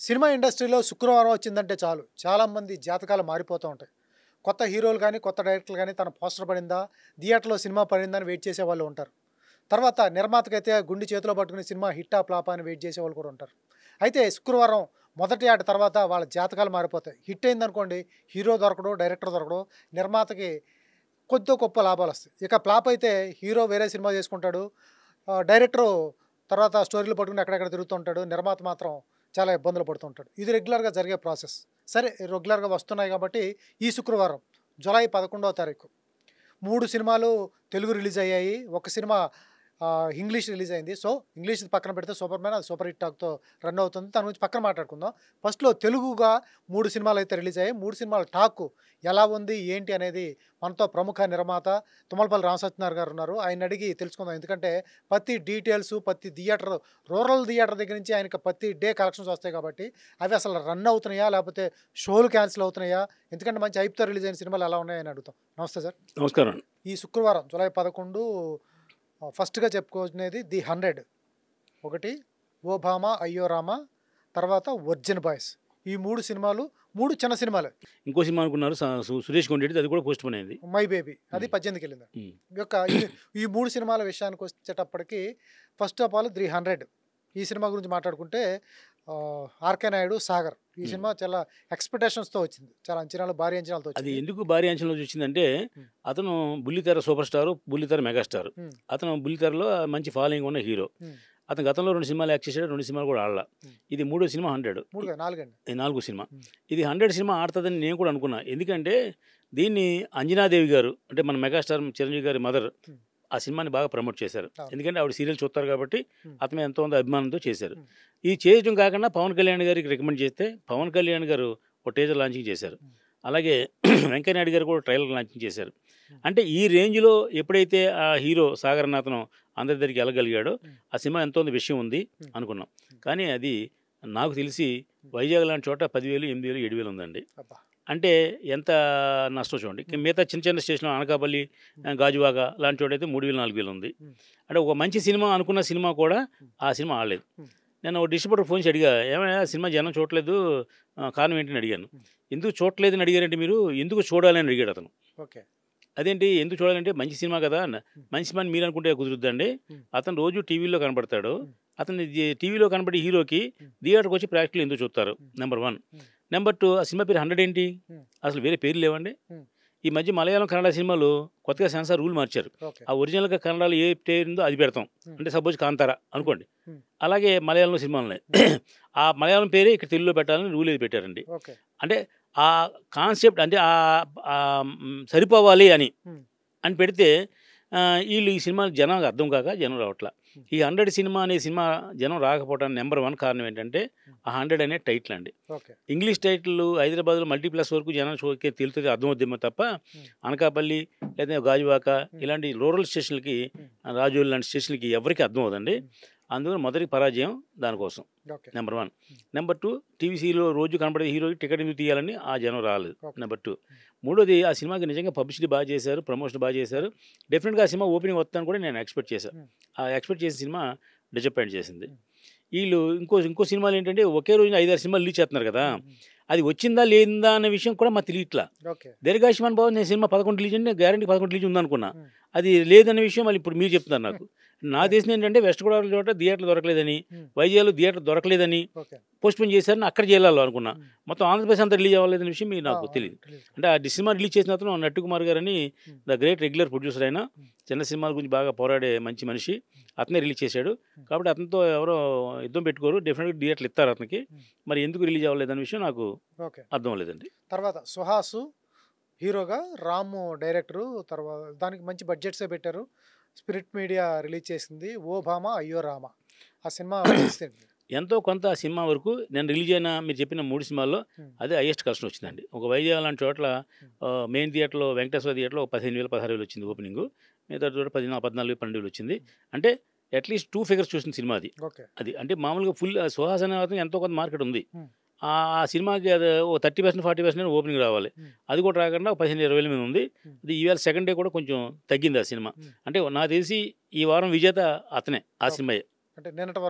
Cinema ఇండస్ట్రీలో శుక్రవారం వచ్చిందంటే చాలు చాలామంది జాతకాలు మారిపోతూ ఉంటాయి. కొత్త హీరోలు కానీ కొత్త డైరెక్టర్లు కానీ తన పోస్టర్ పడిందా, థియేటర్లో సినిమా పడిందా అని వెయిట్ చేసేవాళ్ళు ఉంటారు. తర్వాత నిర్మాతకైతే గుండి చేతిలో పట్టుకుని సినిమా హిట్టా ఫ్లాపా అని వెయిట్ చేసేవాళ్ళు కూడా ఉంటారు. అయితే శుక్రవారం మొదటి ఆట తర్వాత వాళ్ళ జాతకాలు మారిపోతాయి. హిట్ అయిందనుకోండి, హీరో దొరకడు, డైరెక్టర్ దొరకడు, నిర్మాతకి కొద్దో గొప్ప లాభాలు వస్తాయి. ఇక ఫ్లాప్ అయితే హీరో వేరే సినిమా చేసుకుంటాడు, డైరెక్టరు తర్వాత స్టోరీలు పట్టుకుని ఎక్కడెక్కడ తిరుగుతుంటాడు, నిర్మాత మాత్రం చాలా ఇబ్బందులు పడుతుంటాడు. ఇది రెగ్యులర్గా జరిగే ప్రాసెస్. సరే, రెగ్యులర్గా వస్తున్నాయి కాబట్టి ఈ శుక్రవారం జూలై 11వ తారీఖు 3 సినిమాలు తెలుగు రిలీజ్ అయ్యాయి. ఒక సినిమా ఇంగ్లీష్ రిలీజ్ అయింది. సో ఇంగ్లీష్ పక్కన పెడితే సూపర్ మ్యాన్ అది సూపర్ హిట్ టాక్తో రన్ అవుతుంది. దాని గురించి పక్కన మాట్లాడుకుందాం. ఫస్ట్లో తెలుగుగా 3 సినిమాలు అయితే రిలీజ్ అయ్యాయి. 3 సినిమాల టాక్ ఎలా ఉంది ఏంటి అనేది మనతో ప్రముఖ నిర్మాత తుమ్మలపల్లి రామసత్యనారాయణ గారు ఉన్నారు. ఆయన అడిగి తెలుసుకుందాం. ఎందుకంటే ప్రతి డీటెయిల్స్, ప్రతి థియేటర్, రూరల్ థియేటర్ దగ్గర నుంచి ఆయనకి ప్రతి డే కలెక్షన్స్ వస్తాయి కాబట్టి అవి అసలు రన్ అవుతున్నాయా లేకపోతే షోలు క్యాన్సిల్ అవుతున్నాయా, ఎందుకంటే మంచి హైప్తో రిలీజ్ అయిన సినిమాలు ఎలా ఉన్నాయని అడుగుతాం. నమస్తే సార్. నమస్కారం. ఈ శుక్రవారం జూలై 11 ఫస్ట్గా చెప్పుకునేది ది 100, ఒకటి ఓబామా అయ్యో రామా, తర్వాత వర్జిన్ బాయ్స్. ఈ 3 సినిమాలు 3 చిన్న సినిమాలే. ఇంకో సినిమా అనుకున్నారు సురేష్ కొండేటి, అది కూడా పోస్ట్ పోన్ అయింది. మై బేబీ అది 18కి వెళ్ళింది. ఈ యొక్క ఈ 3 సినిమాల విషయానికి వచ్చేటప్పటికి ఫస్ట్ ఆఫ్ ఆల్ 300 ఈ సినిమా గురించి మాట్లాడుకుంటే ఆర్కే నాయుడు సాగర్ ఈ సినిమా చాలా ఎక్స్పెక్టేషన్స్తో వచ్చింది, చాలా అంచనాలు, భారీ అంచనాలతో అది వచ్చింది. ఎందుకు భారీ అంచనాలు వచ్చిందంటే అతను బుల్లితెర సూపర్ స్టార్, బుల్లితెర మెగాస్టార్. అతను బుల్లితెరలో మంచి ఫాలోయింగ్ ఉన్న హీరో. అతను గతంలో 2 సినిమాలు యాక్ట్ చేశాడు, 2 సినిమాలు కూడా ఆడలా. ఇది 3వ సినిమా 100, 4వ సినిమా. ఇది 100 సినిమా ఆడుతుందని నేను కూడా అనుకున్నా. ఎందుకంటే దీన్ని అంజనాదేవి గారు, అంటే మన మెగాస్టార్ చిరంజీవి గారి మదర్, ఆ సినిమాని బాగా ప్రమోట్ చేశారు. ఎందుకంటే ఆవిడ సీరియల్ చూస్తారు కాబట్టి అతను ఎంతో మంది అభిమానంతో చేశారు. ఇది చేయడం కాకుండా పవన్ కళ్యాణ్ గారికి రికమెండ్ చేస్తే పవన్ కళ్యాణ్ గారు ఒక టీజర్ లాంచింగ్ చేశారు. అలాగే వెంకయ్యనాయుడు గారు కూడా ట్రైలర్ లాంచింగ్ చేశారు. అంటే ఈ రేంజ్లో ఎప్పుడైతే ఆ హీరో సాగర్ అతను అందరి దగ్గరికి వెళ్ళగలిగాడో ఆ సినిమా ఎంతో విషయం ఉంది అనుకున్నాం. కానీ అది నాకు తెలిసి వైజాగ్ లాంటి చోట 10,000, 8,000, 7,000 ఉందండి. అంటే ఎంత నష్టం చూడండి. మిగతా చిన్న చిన్న స్టేషన్ అనకాపల్లి, గాజువాక లాంటి చోట అయితే 3,000, 4,000 ఉంది. అంటే ఒక మంచి సినిమా అనుకున్న సినిమా కూడా ఆ సినిమా ఆడలేదు. నేను ఒక డిస్ట్రిబ్యూటర్ ఫోన్ చేసి అడిగా, ఏమైనా సినిమా జనం చూడలేదు, కారణం ఏంటని అడిగాను. ఎందుకు చూడలేదని అడిగారంటే మీరు, ఎందుకు చూడాలని అడిగాడు అతను. ఓకే, అదేంటి ఎందుకు చూడాలంటే మంచి సినిమా కదా, మంచి సినిమా మీరు అనుకుంటే కుదురుద్దండి. అతను రోజు టీవీలో కనబడతాడు. అతను టీవీలో కనబడే హీరోకి థియేటర్కి వచ్చి ప్రాక్టికల్ ఎందుకు చూస్తారు, నెంబర్ 1. నెంబర్ 2, ఆ సినిమా పేరు 100 ఏంటి, అసలు వేరే పేర్లు లేవండి. ఈ మధ్య మలయాళం, కన్నడ సినిమాలు కొత్తగా సెన్సార్ రూల్ మార్చారు. ఆ ఒరిజినల్గా కన్నడలో ఏ పేరు ఉందో అది పెడతాం. అంటే సపోజ్ కాంతారా అనుకోండి, అలాగే మలయాళంలో సినిమాలు ఆ మలయాళం పేరే ఇక్కడ తెలుగులో పెట్టాలని రూల్ ఏది పెట్టారండి. అంటే ఆ కాన్సెప్ట్ అంటే సరిపోవాలి అని పెడితే వీళ్ళు ఈ సినిమా జనానికి అర్థం కాక జనం రావట్లా. ఈ 100 సినిమా అనే సినిమా జనం రాకపోవడానికి నెంబర్ 1 కారణం ఏంటంటే ఆ 100 అనే టైటిల్ అండి. ఇంగ్లీష్ టైటిల్ హైదరాబాద్లో మల్టీప్లెక్స్ వరకు జనం షోకే తెలుస్తుంది, అర్థమవుద్దేమో తప్ప అనకాపల్లి లేదా గాజువాక ఇలాంటి రూరల్ స్టేషన్లకి, రాజోలు లాంటి స్టేషన్లకి ఎవరికి అర్థం అవుతుంది. అందుకని మొదటి పరాజయం దానికోసం, నెంబర్ 1. నెంబర్ 2, టీవీసీలో రోజు కనబడే హీరోకి టికెట్ ఎందుకు తీయాలని ఆ జనం రాలేదు, నెంబర్ 2. మూడోది, ఆ సినిమాకి నిజంగా పబ్లిసిటీ బాగా చేశారు, ప్రమోషన్ బాగా చేశారు. డెఫినెట్గా ఆ సినిమా ఓపెనింగ్ వస్తుందని కూడా నేను ఎక్స్పెక్ట్ చేశాను. ఆ ఎక్స్పెక్ట్ చేసిన సినిమా డిసప్పాయింట్ చేసింది. వీళ్ళు ఇంకో సినిమాలు ఏంటంటే ఒకే రోజు 5-6 సినిమాలు రిలీజ్ చేస్తున్నారు కదా, అది వచ్చిందా లేదా అనే విషయం కూడా మాకు తెలియట్లా. దీర్ఘాయుష్మాన్ బాబు నేను సినిమా 11 రిలీజ్ అంటే గ్యారంటీ 11 రిలీజ్ ఉందనుకున్నా, అది లేదనే విషయం మళ్ళీ ఇప్పుడు మీరు చెప్తున్నారు నాకు. నాకు తెలిసింది ఏంటంటే వెస్ట్ గోదావరి చోట థియేటర్ దొరకలేదని, వైజాగ్లో థియేటర్ దొరకలేదని పోస్ట్పోన్ చేశారని అక్కడ చేయాలి అనుకున్నా. మొత్తం ఆంధ్రప్రదేశ్ అంతా రిలీజ్ అవ్వలేదనే విషయం మీకు నాకు తెలియదు. అంటే ఆ సినిమా రిలీజ్ చేసిన అతను నట్టు కుమార్ గారని ద గ్రేట్ రెగ్యులర్ ప్రొడ్యూసర్ అయినా, చిన్న సినిమాల గురించి బాగా పోరాడే మంచి మనిషి, అతనే రిలీజ్ చేశాడు. కాబట్టి అతనితో ఎవరో యుద్ధం పెట్టుకోరు, డెఫినెట్గా థియేటర్లు ఇస్తారు అతనికి. మరి ఎందుకు రిలీజ్ అవ్వలేదనే విషయం నాకు అర్థం అవ్వలేదండి. తర్వాత సుహాసు హీరోగా, రాము డైరెక్టరు, తర్వాత దానికి మంచి బడ్జెట్సే పెట్టారు. స్పిరిట్ మీడియా రిలీజ్ చేసింది ఓబామా అయ్యో రామా. ఆ సినిమా ఎంతో కొంత ఆ సినిమా వరకు నేను రిలీజ్ అయిన మీరు చెప్పిన 3 సినిమాల్లో అదే హైయెస్ట్ కలెక్షన్ వచ్చిందండి. ఒక వైజాగ్ లాంటి చోట్ల మెయిన్ థియేటర్లో, వెంకటేశ్వర థియేటర్లో 15,000, 16,000 వచ్చింది ఓపెనింగ్. మిగతా చోట 14,000, 12,000 వచ్చింది. అంటే అట్లీస్ట్ 2 ఫిగర్స్ చూసిన సినిమా అది. అంటే మామూలుగా ఫుల్ సుహాసన ఎంతో కొంత మార్కెట్ ఉంది. ఆ సినిమాకి అది ఓ 30%, 40% ఓపెనింగ్ రావాలి. అది కూడా రాకుండా 15,000-20,000 మీద ఉంది. అది ఈవేళ సెకండ్ డే కూడా కొంచెం తగ్గింది ఆ సినిమా. అంటే నాకు తెలిసి ఈ వారం విజేత అతనే, ఆ సినిమాయే. అంటే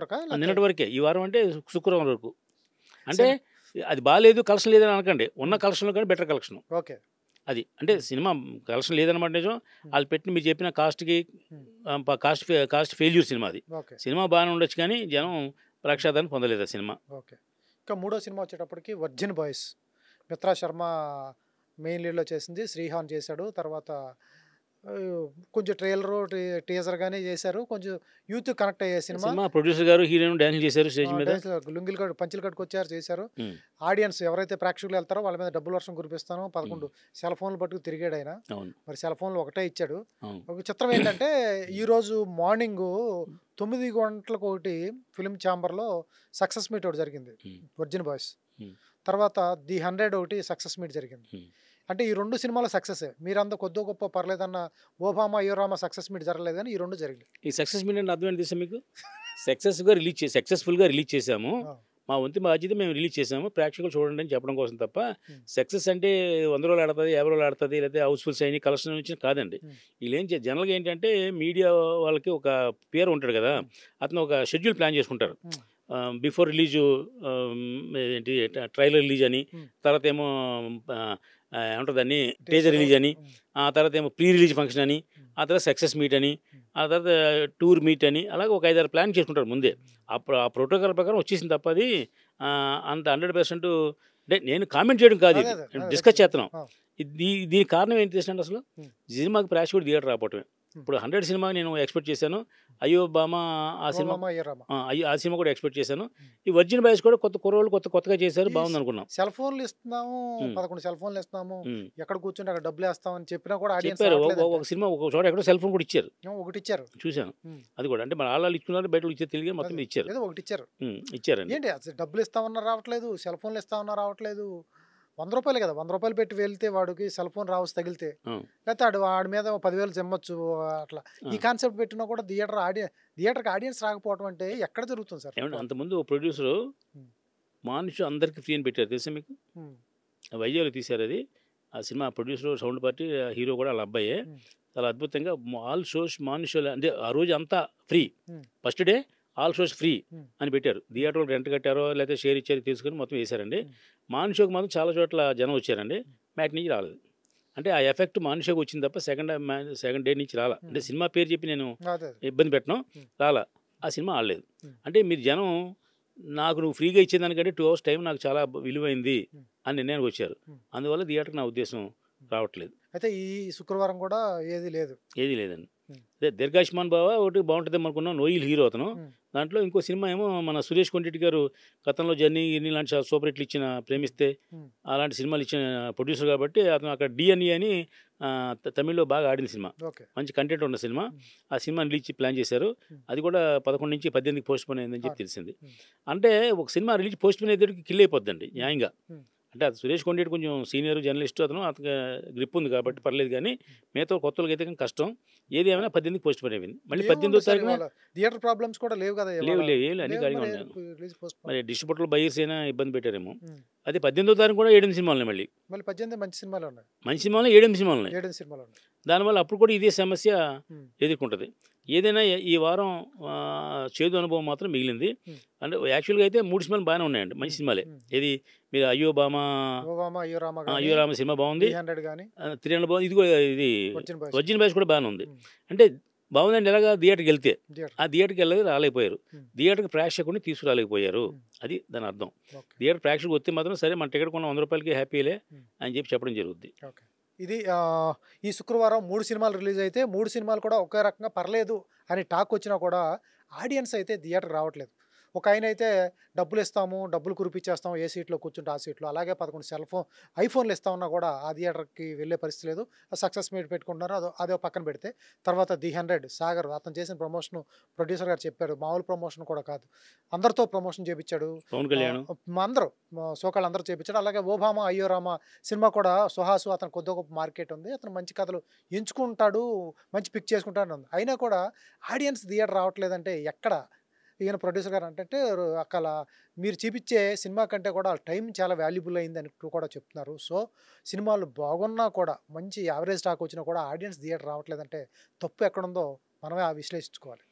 నిన్నటి వరకే, ఈ వారం అంటే శుక్రవారం వరకు. అంటే అది బాగాలేదు, కలెక్షన్ లేదని అనకండి. ఉన్న కలెక్షన్లో కానీ బెటర్ కలెక్షన్. ఓకే. అది అంటే సినిమా కలెక్షన్ లేదనమాట నిజం. వాళ్ళు పెట్టి మీరు చెప్పిన కాస్ట్కి కాస్ట్ ఫెయిల్యూర్ సినిమా అది. ఓకే. సినిమా బాగానే ఉండొచ్చు కానీ జనం ప్రక్షాదాన్ని పొందలేదు ఆ సినిమా. ఓకే. ఇంకా మూడో సినిమా వచ్చేటప్పటికి virgin boys. Mitra Sharma main లీడ్లో చేసింది, శ్రీహాన్ చేశాడు. తర్వాత కొంచెం ట్రైలరు టీజర్ గానే చేశారు. కొంచెం యూత్ కనెక్ట్ అయ్యే సినిమా. సినిమా ప్రొడ్యూసర్ గారు హీరోయిన్ డాన్స్ చేశారు స్టేజ్ మీద. లుంగిలు పంచులు కట్టుకొచ్చారు, చేశారు. ఆడియన్స్ ఎవరైతే ప్రేక్షకులు వెళ్తారో వాళ్ళ మీద డబ్బుల వర్షం కురిపిస్తాను. 11 సెల్ ఫోన్లు పట్టుకు తిరిగాడు ఆయన. మరి సెల్ ఫోన్లు ఒకటే ఇచ్చాడు. ఒక చిత్రం ఏంటంటే ఈరోజు మార్నింగ్ 9 గంటలకు ఒకటి ఫిలిం ఛాంబర్లో సక్సెస్ మీట్ ఒకటి జరిగింది, వర్జిన్ బాయ్స్. తర్వాత ది 100 ఒకటి సక్సెస్ మీట్ జరిగింది. అంటే ఈ 2 సినిమాలు సక్సెసే. మీరంతా కొద్దో గొప్ప పర్లేదన్న ఓబామా అయ్యోరామా సక్సెస్ మీట్ జరగలేదు కానీ ఈ 2 జరిగినాయి. ఈ సక్సెస్ మీట్ అంటే అర్థం ఏంటి తెలుసా మీకు? సక్సెస్ఫుల్గా రిలీజ్ చేసాము, మా వంతు బాధ్యత మేము రిలీజ్ చేసాము, ప్రేక్షకులు చూడండి అని చెప్పడం కోసం తప్ప సక్సెస్ అంటే 100 రోజులు ఆడుతుంది, 50 రోజులు ఆడుతుంది, లేకపోతే హౌస్ఫుల్స్ అయిన కలెక్షన్ నుంచి కాదండి. వీళ్ళు ఏం జనరల్గా ఏంటంటే మీడియా వాళ్ళకి ఒక పేరు ఉంటాడు కదా, అతను ఒక షెడ్యూల్ ప్లాన్ చేసుకుంటారు. బిఫోర్ రిలీజు ఏంటి ట్రైలర్ రిలీజ్ అని, తర్వాత ఏమో ఏమంటుందని టీజర్ రిలీజ్ అని, ఆ తర్వాత ఏమో ప్రీ రిలీజ్ ఫంక్షన్ అని, ఆ తర్వాత సక్సెస్ మీట్ అని, ఆ తర్వాత టూర్ మీట్ అని, అలాగే ఒక 5-6 ప్లాన్ చేసుకుంటారు ముందే. ఆ ప్రోటోకాల్ ప్రకారం వచ్చేసింది తప్ప అది అంత 100% అంటే నేను కామెంట్ చేయడం కాదు, డిస్కస్ చేస్తున్నాం. దీనికి కారణం ఏంటి తెలుసండి? అసలు సినిమాకి ప్రేక్షకుడు థియేటర్ రాకపోవటమే. ఇప్పుడు 100 సినిమా నేను ఎక్స్పెక్ట్ చేశాను, అయ్యో బామా ఆ సినిమా కూడా ఎక్స్పెక్ట్ చేశాను. ఈ వర్జిన్ బాయ్స్ కూడా కొత్త కుర్రోళ్ళు కొత్తగా చేశారు, బాగుంది అనుకున్నాం. సెల్ ఫోన్లు ఇస్తున్నాము, 11 సెల్ ఫోన్లు ఇస్తున్నాము, ఎక్కడ కూర్చుంటే అక్కడ డబ్బులు వేస్తామని చెప్పినా కూడా చెప్పారు. ఒక సినిమా ఒక చోట ఎక్కడో సెల్ ఫోన్ కూడా ఇచ్చారు, ఒకటి ఇచ్చారు, చూశాను. అది కూడా అంటే మన వాళ్ళు ఇచ్చుకున్నారు, బయట ఇచ్చారు, తెలియదు మొత్తం ఇచ్చారు, ఒకటి ఇచ్చారు. ఇచ్చారండి. ఏంటి అసలు డబ్బులు ఇస్తామన్నా రావట్లేదు, సెల్ ఫోన్లు ఇస్తామన్నా రావట్లేదు. 100 రూపాయలు కదా, 100 రూపాయలు పెట్టి వెళ్తే వాడికి సెల్ ఫోన్ రావచ్చు తగిలితే, లేకపోతే వాడి మీద 10,000 చెమ్మొచ్చు అట్లా. ఈ కాన్సెప్ట్ పెట్టినా కూడా థియేటర్కి ఆడియన్స్ రాకపోవడం అంటే ఎక్కడ జరుగుతుంది సార్? అంతకుముందు ప్రొడ్యూసరు మానుషు అందరికి ఫ్రీ అని పెట్టారు తెలుసా మీకు? వైజాగ్లో తీశారు అది. ఆ cinema producer sound party, hero కూడా వాళ్ళ అబ్బాయే. చాలా అద్భుతంగా ఆల్ షోస్ మానుషులు అంటే ఆ రోజు అంతా free, first day all shows free అని పెట్టారు. థియేటర్లో రెంట్ కట్టారో లేకపోతే షేర్ ఇచ్చారో తీసుకుని మొత్తం వేశారండి. మాన్ షోకి మాత్రం చాలా చోట్ల జనం వచ్చారండి, మ్యాట్ నుంచి రాలేదు. అంటే ఆ ఎఫెక్ట్ మాన్ షోకి వచ్చింది తప్ప సెకండ్ డే నుంచి రాలా. అంటే సినిమా పేరు చెప్పి నేను ఇబ్బంది పెట్టను, రాలా. ఆ సినిమా ఆడలేదు. అంటే మీరు జనం నాకు నువ్వు ఫ్రీగా ఇచ్చేదానికంటే 2 hours టైం నాకు చాలా విలువైంది అని నిర్ణయానికి వచ్చారు. అందువల్ల థియేటర్కి నా ఉద్దేశం రావట్లేదు. అయితే ఈ శుక్రవారం కూడా ఏది లేదండి. అదే దీర్ఘాయుష్మాన్ బావ ఒకటి బాగుంటుంది అనుకున్నాం, నోయిల్ హీరో అతను. దాంట్లో ఇంకో సినిమా ఏమో మన సురేష్ కొండిరెడ్డి గారు గతంలో జర్నీ లాంటి సూపర్ హిట్లు ఇచ్చిన ప్రేమిస్తే అలాంటి సినిమాలు ఇచ్చిన ప్రొడ్యూసర్ కాబట్టి అతను అక్కడ డిఎన్ఈ అని తమిళ్లో బాగా ఆడిన సినిమా, మంచి కంటెంట్ ఉన్న సినిమా. ఆ సినిమా రిలీజ్ ప్లాన్ చేశారు. అది కూడా 11 నుంచి 18కి పోస్ట్ పోన్ అయిందని చెప్పి తెలిసింది. అంటే ఒక సినిమా రిలీజ్ పోస్ట్ పోన్ అయ్యేటికి కిల్ అయిపోద్దండి న్యాయంగా. అంటే అది సురేష్ కొండిరెడ్డి కొంచెం సీనియర్ జర్నలిస్ట్, అతను గ్రిప్ ఉంది కాబట్టి పర్లేదు. కానీ మిగతా కొత్తలకు అయితే కానీ కష్టం. ఏది ఏమైనా 18కి పోస్ట్ పోన్ అయింది. మళ్ళీ 18వ తారీఖున థియేటర్ ప్రాబ్లమ్స్ కూడా లేవు కదా, లేవు అన్ని ఖాళీగా ఉన్నాయి. మరి డిస్ట్రిబ్యూటర్లు బయర్స్ అయినా ఇబ్బంది పెట్టారేమో. అదే 18వ తారీఖు కూడా 7 సినిమాలు ఉన్నాయి. మళ్ళీ 18 మంచి సినిమాలు ఉన్నాయి, 7 సినిమాలు ఉన్నాయి. దానివల్ల అప్పుడు కూడా ఇదే సమస్య ఎదుర్కొంటుంది. ఏదైనా ఈ వారం చేదు అనుభవం మాత్రం మిగిలింది. అంటే యాక్చువల్గా అయితే 3 సినిమాలు బాగానే ఉన్నాయండి, మంచి సినిమాలే. ఇది మీరు అయ్యో రామ సినిమా బాగుంది, 300 బాగుంది. ఇది వర్జిన్ బాయ్స్ కూడా బాగానే ఉంది. అంటే బాగుందండి. ఎలాగా థియేటర్కి వెళ్తే ఆ థియేటర్కి వెళ్ళి రాలేకపోయారు, థియేటర్కి ప్రేక్షకుని తీసుకురాలేకపోయారు. అది దాని అర్థం. థియేటర్ ప్రేక్షకుడు వస్తే మాత్రం సరే మన టికెట్ కొన్న 100 రూపాయలకి హ్యాపీలే అని చెప్పి చెప్పడం జరుగుద్ది. ఇది ఈ శుక్రవారం 3 సినిమాలు రిలీజ్ అయితే 3 సినిమాలు కూడా ఒకే రకంగా పర్లేదు అని టాక్ వచ్చినా కూడా ఆడియన్స్ అయితే థియేటర్ రావట్లేదు. ఒక ఆయన అయితే డబ్బులు ఇస్తాము, డబ్బులు కురిపించేస్తాము, ఏ సీట్లో కూర్చుంటే ఆ సీట్లో, అలాగే 11 ఐఫోన్లు ఇస్తామన్నా కూడా ఆ థియేటర్కి వెళ్ళే పరిస్థితి లేదు. సక్సెస్ మీట్ పెట్టుకుంటున్నారు, అదే పక్కన పెడితే. తర్వాత ది 100 సాగర్ అతను చేసిన ప్రమోషన్ ప్రొడ్యూసర్ గారు చెప్పాడు, మామూలు ప్రమోషన్ కూడా కాదు, అందరితో ప్రమోషన్ చేయించాడు. అందరూ సోకాళ్ళు అందరూ చేయించాడు. అలాగే ఓబామా అయ్యోరామా సినిమా కూడా సుహాసు అతను కొద్ది గొప్ప మార్కెట్ ఉంది, అతను మంచి కథలు ఎంచుకుంటాడు, మంచి పిక్ చేసుకుంటాడు ఉంది. అయినా కూడా ఆడియన్స్ థియేటర్ రావట్లేదంటే ఎక్కడ? ఈయన ప్రొడ్యూసర్ గారు అంటే అక్కడ మీరు చూపించే సినిమా కంటే కూడా టైం చాలా వాల్యుబుల్ అయిందని కూడా చెప్తున్నారు. సో సినిమాలు బాగున్నా కూడా మంచి యావరేజ్ టాక్ వచ్చినా కూడా ఆడియన్స్ థియేటర్ రావట్లేదంటే తప్పు ఎక్కడుందో మనమే విశ్లేషించుకోవాలి.